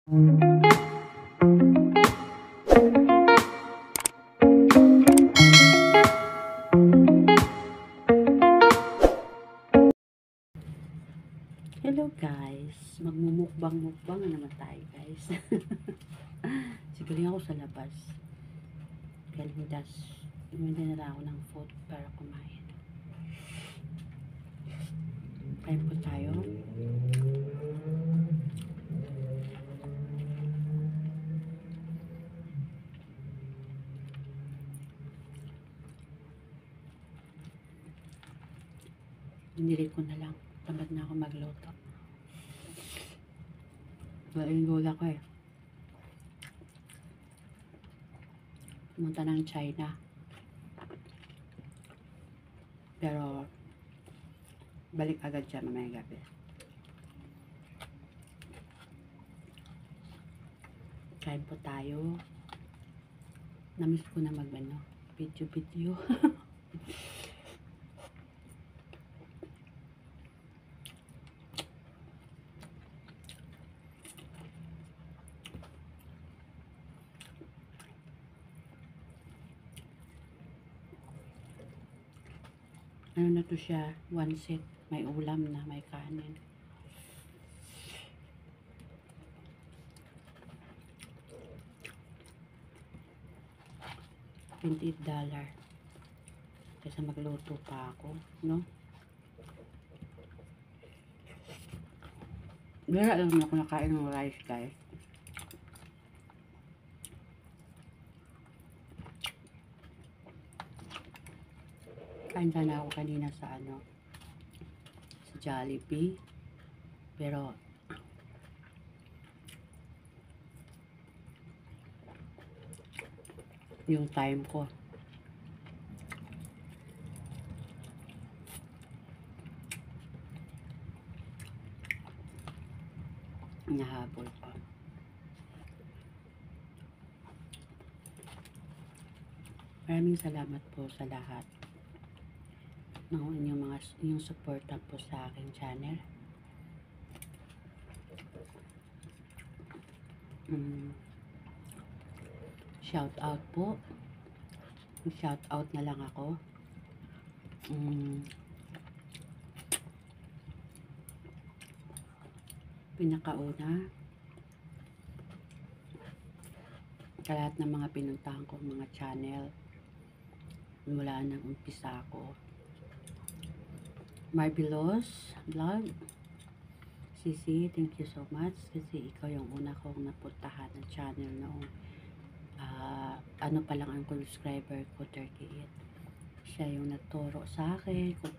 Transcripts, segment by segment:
Hello guys, magmumukbang naman tayo guys. Sigaling ako sa labas. Kalindas, hindi na lang ako ng food para kumain. Kain po tayo. Hinili ko na lang. Tamad na ako magluto. Wala yung lola ko eh. Pumunta ng China. Pero balik agad siya mamaya gabi. Kain po tayo. Namiss ko na video. Ano na to siya, one set, may ulam na, may kanin. $28 kaysa magluto pa ako, no? Bira lang ako nakain ng rice guys. Kain sana ako kanina sa sa Jollibee, pero yung time ko nahabol pa. Maraming salamat po sa lahat ng inyong suporta po sa aking channel. Shout out po. Shout out na lang ako. Pinakauna sa lahat ng mga pinuntahan ko mga channel mula nang umpisa ako. Marvelous Vlog, Sisi, thank you so much kasi ikaw yung una kong napuntahan ng channel noong ano pa lang ang subscriber ko, 38. Siya yung nagturo sa akin kung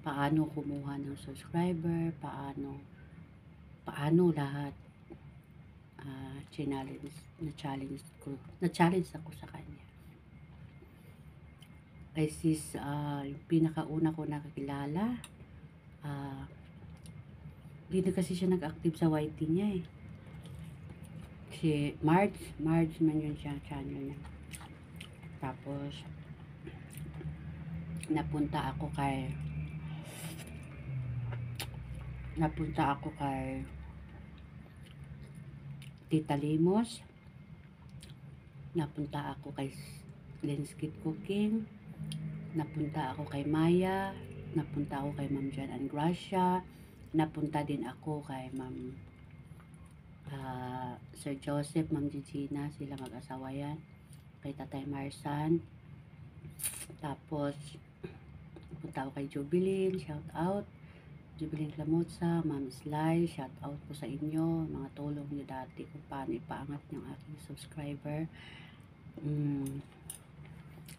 paano kumuha ng subscriber, paano lahat na-challenge ako sa kanya. Kay sis, yung pinakauna ko nakakilala, hindi na kasi siya nag-active sa YT niya eh. Si Marge man yun siya, channel niya. Tapos napunta ako kay Tita Limos, napunta ako kay Lenskit Cooking, napunta ako kay Maya, napunta ako kay Ma'am Jan and Gracia, napunta din ako kay Ma'am Sir Joseph, Ma'am Gigina, sila mag-asawa yan, kay Tatay Marsan. Tapos napunta ako kay Jubilin, shout out Jubilin Clamotsa, Ma'am Sly, shout out po sa inyo, mga tulong niyo dati kung paano ipaangat yung aking subscriber.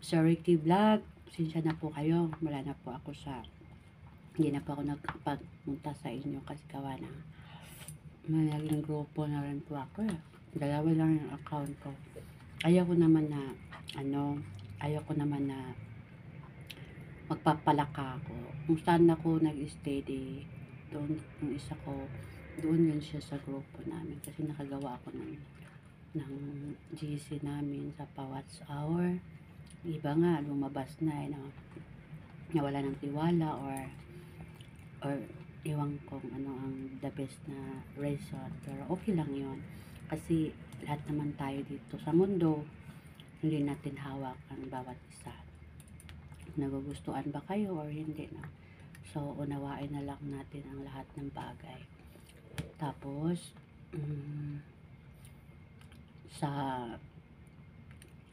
Sir Ricky Vlog, sinsya na po kayo, wala na po ako hindi na po ako nagpagpunta sa inyo kasi gawa na naging grupo na rin po ako eh. Dalawa lang yung account ko. Ayaw ko naman na magpapalaka ako. Kung saan ako nag-stay doon yung isa ko, doon yun siya sa grupo namin kasi nakagawa ako ng GC namin sa Pawats Hour. Iba nga lumabas na nawala ng tiwala or Ewan kung ano ang the best na reason, pero okay lang yon. Kasi lahat naman tayo dito sa mundo, hindi natin hawak ang bawat isa. Nagugustuhan ba kayo or hindi na? So, unawain na lang natin ang lahat ng bagay. Tapos, sa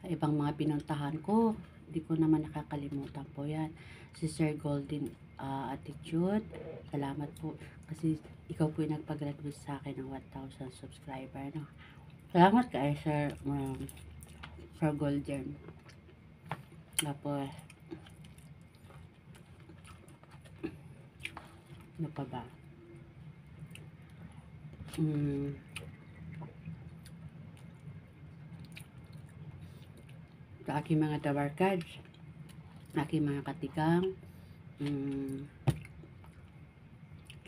ibang mga pinuntahan ko, hindi ko naman nakakalimutan po yan. Si Sir Golden Attitude, salamat po. Kasi ikaw po yung nagpag-graduate sa akin ng 1,000 subscriber. No? Salamat kay Sir Golden. Tapos, ano pa ba? Sa aking mga tabarkads, aking mga katikang,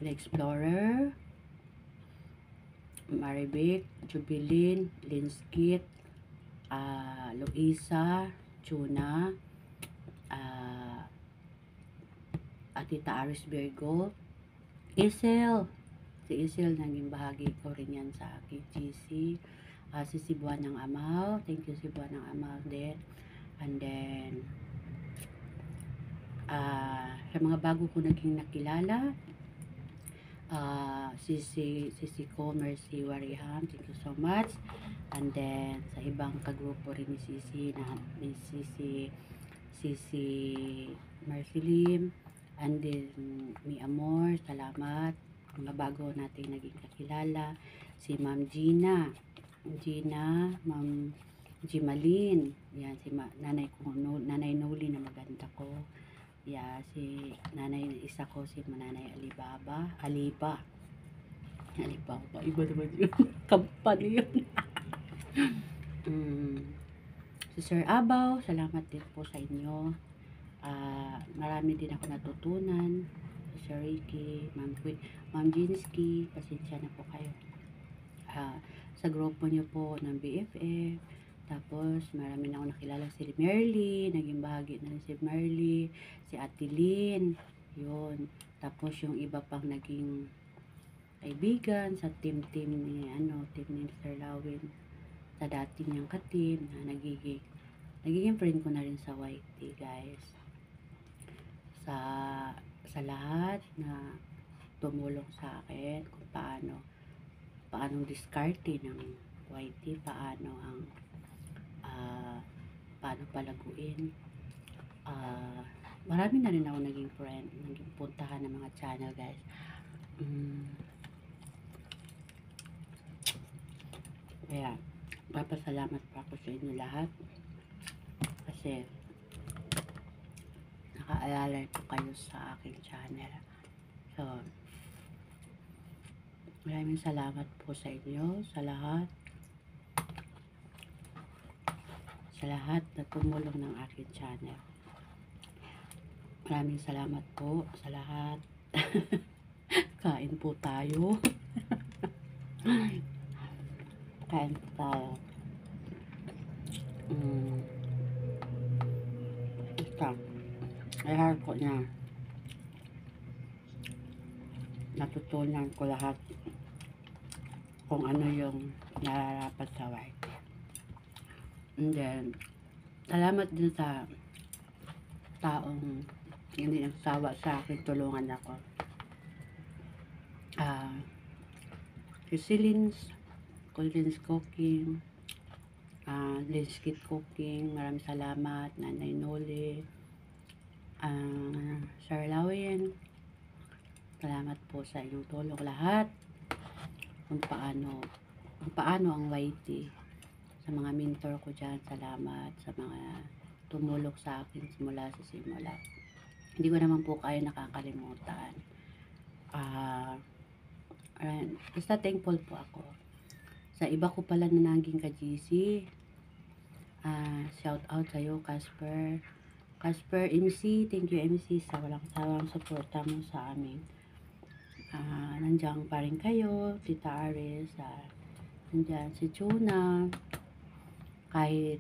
The Explorer, Maribik, Jubilin, Linskit, Luisa, Chuna, Tita Aris Virgo, Isel. Si Isel, naging bahagi ko rin yan sa aking GC. Si Sibuan ng Amaw, thank you Sibuan ng Amaw din. And then, sa mga bago ko naging nakilala, Sisi ko, Mercy Wariham, thank you so much. And then, sa ibang kagrupo rin ni Sisi, ni Sisi Mercy Lim, and then, Mi Amor, salamat. Mga bago natin naging kakilala, si Ma'am Gina, Ma'am Jimalin, yan, si Nanay Noli na maganda ko. Yeah, si nanay isa ko, si Nanay Aliba, iba naman yun. Company yun. Si Sir Abaw, salamat din po sa inyo. Marami din ako natutunan. Si Sir Ricky, Ma'am Jinsky, pasensya na po kayo. Sa grupo niyo po ng BFF, tapos marami na ako nakilala si Merly, naging bahagi na si Merly, si Ate Lynn, yun. Tapos yung iba pang naging kaibigan sa team ni Sir Lawin, sa dati niyang ka-team na nagiging friend ko na rin sa YT, guys. Sa lahat na tumulong sa akin kung paano diskarte ng YT, paano palaguin. Marami na rin ako naging friend, naging puntahan ng mga channel, guys. Kaya, papasalamat pa ako sa inyo lahat. Kasi, nakaalala ko kayo sa aking channel. So, maraming salamat po sa inyo, sa lahat na tumulong ng aking channel. Maraming salamat po sa lahat. Kain po tayo. Kain po tayo. Ito. Ay ko na. Natutunan ko lahat kung ano yung nararapat sa YT. And then, salamat din sa taong hindi nagsawa sa akin, tulungan ako. Si Colin's Cooking, Linskit Cooking, maraming salamat. Nanay Noli, Sir Lawin, salamat po sa inyong tulong lahat. Kung paano ang YT, sa mga mentor ko dyan, salamat sa mga tumulong sa akin simula sa simula. Hindi ko naman po kayo nakakalimutan. Basta thankful po ako sa iba ko pala na naging ka-GC. Shout out sa'yo, Casper MC, thank you MC sa walang sawang suporta mo sa amin. Nandiyan pa rin kayo, Tita Aris, nandiyan si Chuna, kahit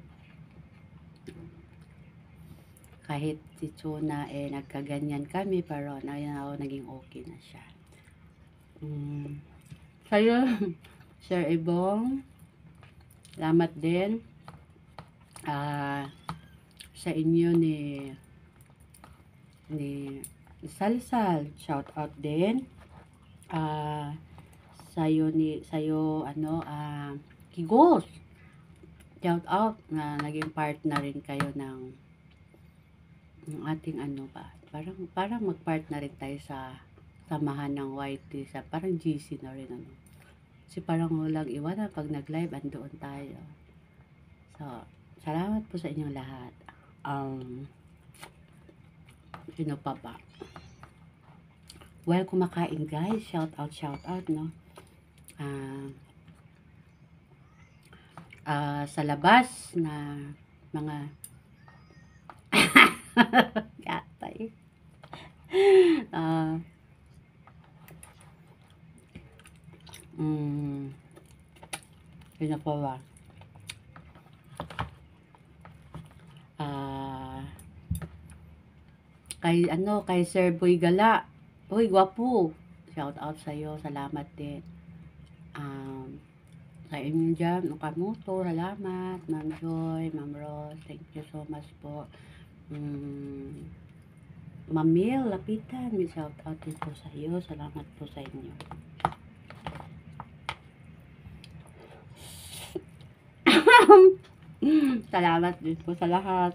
si Chuna nagkaganyan kami, pero naging okay na siya. Sa'yo, Sir Ibong, salamat din. Sa inyo ni Salsal, shout out din. Sa'yo Kigos, shout out na naging part na rin kayo ng ating parang mag-part na rin tayo sa samahan ng YT, sa parang GC na rin kasi parang walang iwanan pag nag-live andoon tayo. So salamat po sa inyong lahat. Sino pa ba? Well, kumakain guys, shout out no. Sa labas na mga gatay. Sino pa ba? Kay Sir Boy Gala. Uy, gwapo. Shout out sa iyo. Salamat din. Sa inyo dyan, Okamoto, salamat. Ma'am Joy, Ma'am Rose, thank you so much po. Ma'am Mel, lapitan. May shout out din po sa iyo. Salamat po sa inyo. Salamat din po sa lahat.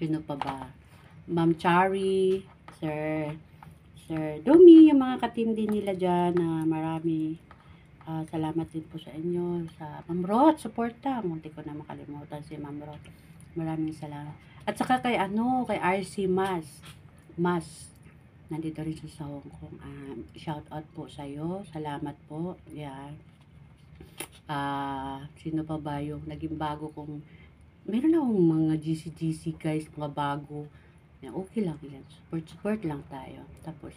Sino pa ba? Ma'am Chari, Sir Dumi, yung mga katindi nila dyan na marami. Salamat din po sa inyo. Sa Ma'am Rot, suporta. Munti ko na makalimutan si Ma'am Rot. Maraming salamat. At saka kay RC Mas. Nandito rin siya sa Hong Kong. Shout out po sa iyo. Salamat po. Yan. Sino pa ba yung naging bago kong meron akong mga GC guys, mga bago. Yan, okay lang yan. Support lang tayo. Tapos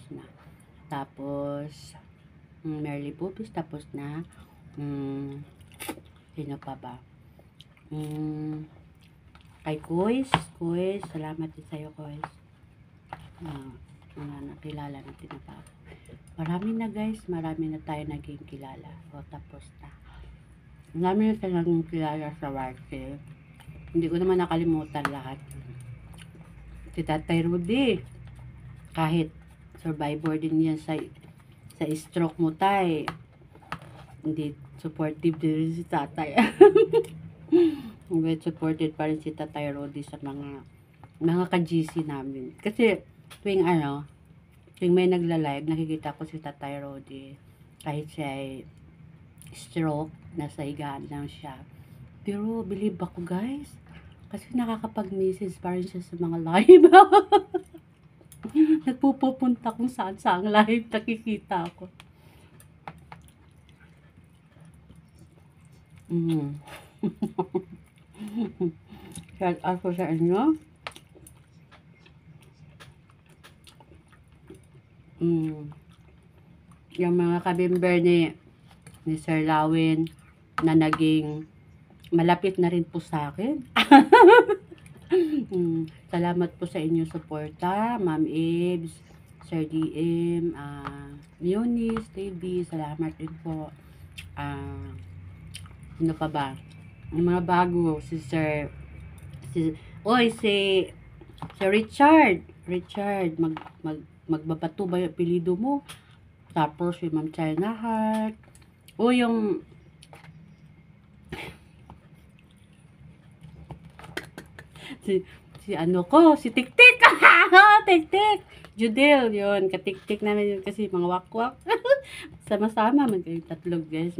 Merly Pupis, tapos na. Sino pa ba? Kay Kuis, salamat din sa'yo, Kuis. Nakilala natin na pa. Marami na guys, marami na tayo naging kilala. Tapos na. Marami na tayo naging kilala sa Warke. Hindi ko naman nakalimutan lahat. Si Tatay Rudy, kahit survivor din yan sa stroke mo tay, hindi supportive din si Tatay. Supported pa rin si Tatay Rudy sa mga ka-GC namin. Kasi tuwing may nagla-live, nakikita ko si Tatay Rudy, kahit siya ay stroke, nasa higaan lang siya. Pero believe ako guys, kasi nakakapag-message pa rin siya sa mga live. Nagpupunta kung saan ang live, nakikita ako. Shout out ko sa inyo. Yung mga kabimber ni Sir Lawin na naging malapit na rin po sa akin. Salamat po sa inyong suporta, Ma'am Ibs, Sir DM, Eunice, TV, salamat din po. Ano pa ba? Ang mga bago, si Richard, magbabato ba yung apelido mo? Tapos si Ma'am China Heart. Yung si Tiktik. Tiktik. Judel, yun. Katiktik namin yun kasi mga wakwak. Sama-sama man kayo tatlo guys.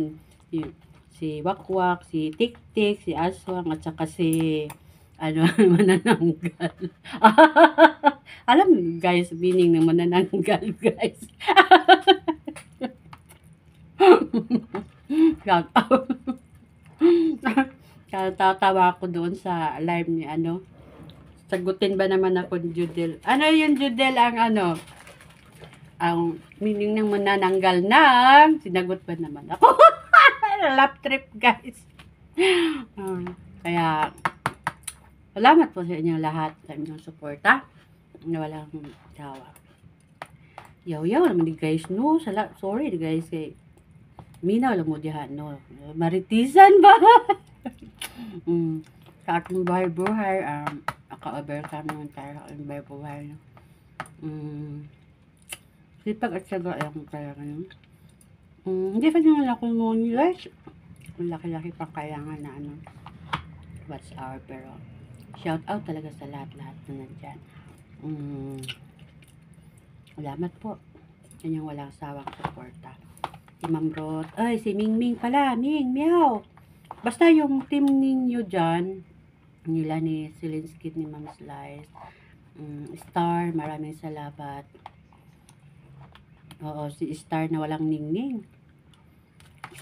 Si Wakwak, si Tiktik, si Aswang, at saka si manananggal. Alam guys, meaning ng manananggal guys. Shout out. Tatawa ako doon sa live ni sagutin ba naman ako ni Judel. Yung Judel ang meaning ng manananggal ng sinagot ba naman ako. Lap trip guys. Kaya salamat po sa inyong lahat sa inyong suporta na walang jawa. Yaw-yaw naman di guys, no. Sorry di guys, kay minaw lang mo diha, no. Maritisan ba? Sa ating buhay-buhay, naka-overcome naman tayo sa ating buhay-buhay. Sipag at syaga lang kaya ngayon. Hindi pa naman ako nung guys. Ang laki-laki pang kailangan na watch hour, pero shout out talaga sa lahat-lahat na nandyan. Salamat po. Yan yung walang sawang suporta. Si Ma'am Rod. Ay, si Ming pala. Ming, meow. Basta yung team ninyo dyan, nila ni Silinskit, ni Ma'am Slice, Star, maraming salamat. Oo, si Star na walang ningning.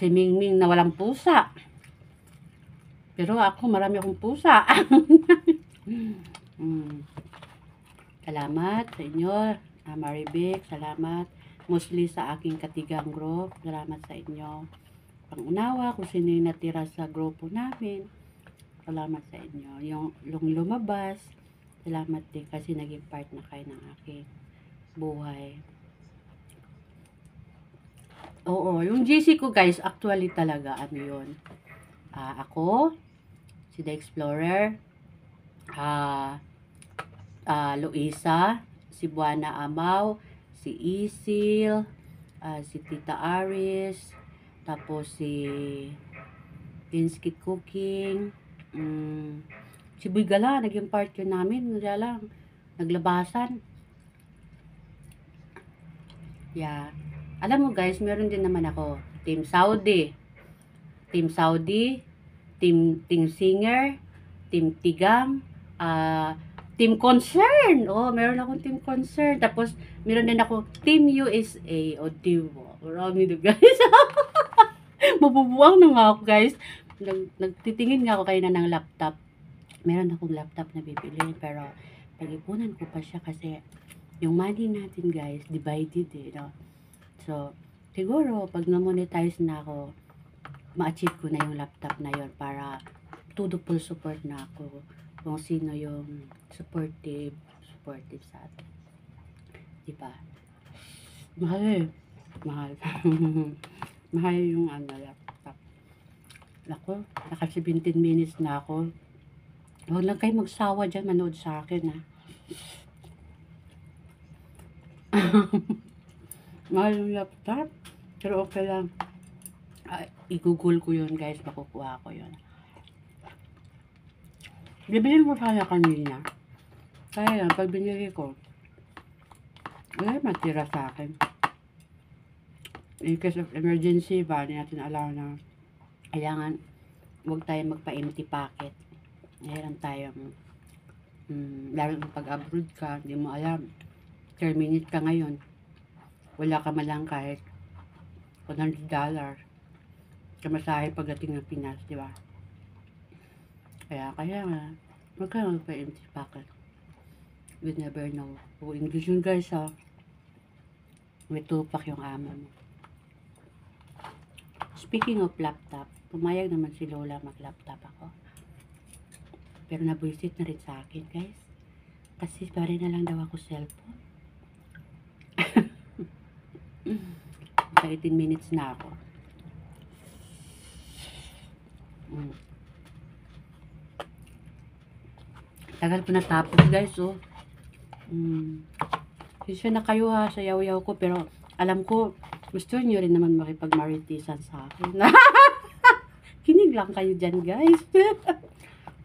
Si Ming na walang pusa. Pero ako, marami akong pusa. Salamat sa inyo. Maribek, salamat. Mostly sa aking katigang group. Salamat sa inyo. Pangunawa kung sino yung natira sa grupo namin. Salamat sa inyo. Yung lumabas, salamat din kasi naging part na kayo ng aking buhay. Oo, yung GC ko guys, actually talaga, yun. Ako, si The Explorer, Luisa, si Buana Amaw, si Isil, si Tita Aris, tapos si Tinskit Cooking, si Bugala, naging part yun namin, lang, naglabasan. Yeah. Alam mo guys, meron din naman ako, Team Saudi, Team Singer, Team Tigang, Team Concern. Oh, meron akong Team Concern. Tapos, meron din ako Team USA. O, diba? Marami na guys. Mabubuwang na nga ako guys. Nagtitingin nga ako kayo na ng laptop. Meron akong laptop na bibili. Pero, pag-ipunan ko pa siya kasi yung money natin guys, divided no? So, siguro, pag na-monetize na ako, ma-achieve ko na yung laptop na yon para todo full support na ako kung sino yung supportive sa atin. Diba? Mahal eh. Mahal. Mahal yung laptop. Ako, naka 17 minutes na ako. Huwag lang kayo magsawa dyan manood sa akin ha. Mahal yung laptop. Pero okay lang. I-google ko yun guys. Makukuha ko yun. Bibilin ko sana kanina. Kaya lang, pag binili ko, wala matira sa akin. In case of emergency ba, hindi natin alam na kailangan huwag tayo magpa-empty packet. Mayroon tayong lalo pag-abroad ka, hindi mo alam. Terminate ka ngayon. Wala ka malang kahit $100 kamasahe pagdating ng Pinas, di ba? Kaya nga, huwag ka magpa-empty packet. You never know. O English yun guys ha. May tupak yung amo mo. Speaking of laptop, pumayag naman si Lola mag-laptop ako. Pero nabuisit na rin sa akin guys. Kasi pare na lang daw ako cellphone. 18 minutes na ako. Tagal ko natapos guys oh. Sisya na kayo ha sa yaw-yaw ko, pero alam ko gusto niyo rin naman makipag-maritisan sa akin. Kinig lang kayo dyan guys.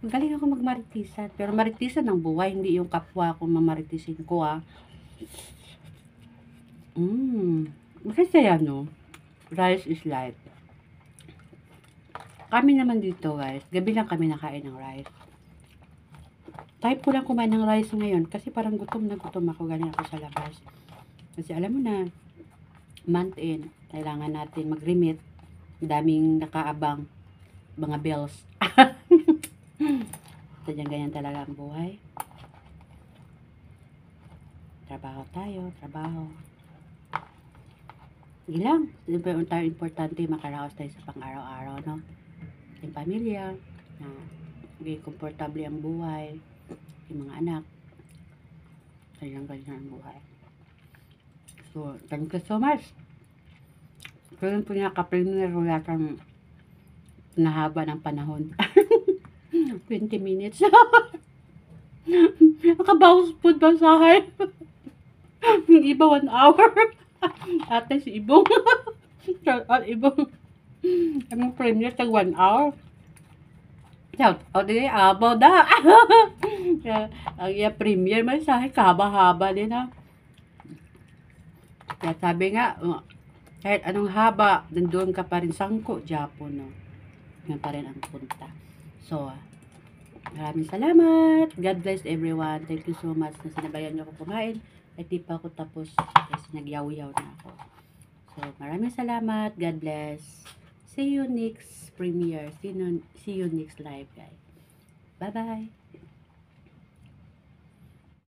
Magaling ako mag-maritisan, pero maritisan ng buhay, hindi yung kapwa ko mamaritisin ko ha. Masaya no? Rice is life. Kami naman dito guys, gabi lang kami nakain ng rice. Type ko lang kumain ng rice ngayon kasi parang gutom na gutom ako, galing ako sa labas. Kasi alam mo na, month end, kailangan natin mag-remit. Daming nakaabang mga bills. Ganyan talaga ang buhay. Trabaho tayo, trabaho. Hindi lang. Importante makaraos tayo sa pang-araw-araw, no? Yung pamilya, na maging komportable ang buhay, yung mga anak, ganyan ang buhay. So, So, thank you so much. Ito yung pinaka-premier ko yatang nahaba ng panahon. 20 minutes. Nakabawas po basahay. Yung iba 1 hour. Ate si Ibong. Ibong. Ang premier tag 1 hour. Shout out din abaw da. Ang premier man sa haba-haba din ha. Kaya sabi nga, kahit anong haba, nandun ka pa rin sangko, Japon, no? Yan pa rin ang punta. So, maraming salamat. God bless everyone. Thank you so much na sinabayan niyo ako kumain. At di pa ako tapos kasi nagyaw-yaw na ako. So, maraming salamat. God bless. See you next premiere. See you next live, guys. Bye-bye.